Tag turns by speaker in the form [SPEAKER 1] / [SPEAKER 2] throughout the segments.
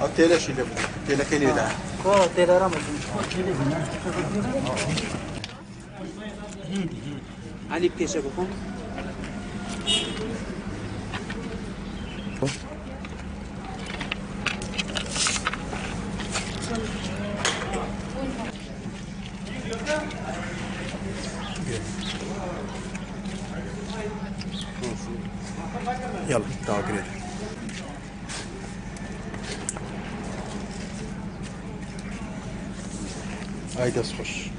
[SPEAKER 1] او تیله شیله بود تیله که نیده
[SPEAKER 2] تیله را علی پیشه بکن
[SPEAKER 1] يلا تعال قريب هاي دس خش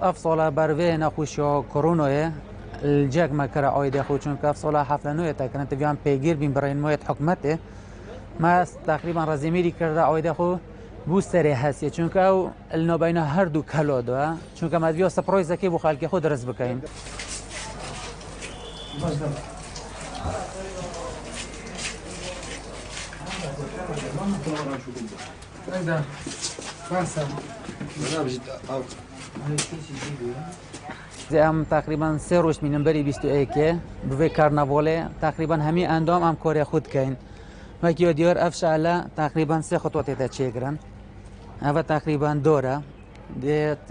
[SPEAKER 2] افصل بروه نخوشیا کرونا الجاك ما كرا عايده خو چون افصل حفلانو تكنت بيان بيگير بين براين مويت حكمته ما تقريبا رزميري كرا عايده خو بوستري هسي چون او النوبينا هر دو كلو دو چون ما بيو سپرايز كي بو خالك خود درس بكاين ام تقریبا 3 روز مینم بری 21 به کارناواله تقریبا همین اندام هم کار خود کین و کی دیار افشاله تقریبا 3 خطوات تا چیگرن اول تقریبا دوره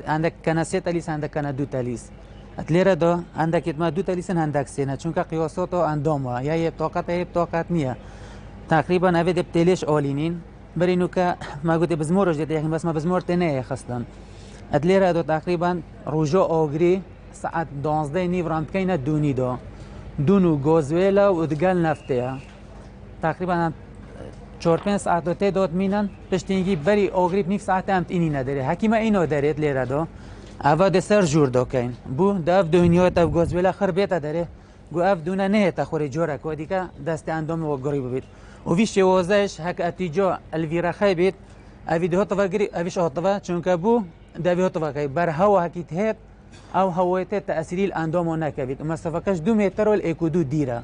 [SPEAKER 2] عندك كنسه تليس عندك كنا دو تليس اتليرا دو عندك ما دو تليس عندك سنه چون قياساتو اندام یا طاقت طاقت نیه تقریبا اوی دب تلیش آلینین برینو که ما گوتی بزمورش دیده یکی بس ما بزمورت نه خستن اتليرا دو تقریبا روجو آگری ساعت 12 نیو راند کینه دونی دا دونو گازویلا و دگل نفته تقریبا 4-5 ساعت دوته داد مینن پشتینگی بری آگریب نیف ساعت هم اینی نداره حکیمه اینو داره اتليرا دو اوا د سر جور دو کین بو داف دنیا تا گازویلا خربیتا داره گو اف دونه نه تا خوری جوره کو دیگه دست اندام و گری بید و ویش وازش هک اتیجا الویرا خیبید اوی ده تو گری اویش هاتوا چون که بو دوی هاتوا کی بر هوا حکیت هت او هوایت تاثیری اندام نکوید مسافکش 2 متر ول اکودو دیره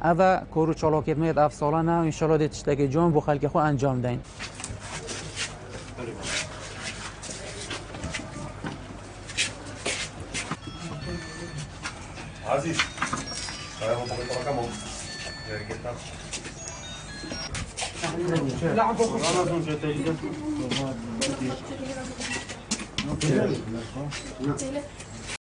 [SPEAKER 2] اوا کورو چالاکت میاد افسالانه ان شاء الله دتشتگی جان بو خلک خو انجام دین
[SPEAKER 1] عزيز traemos un poquito la cama a ver qué tal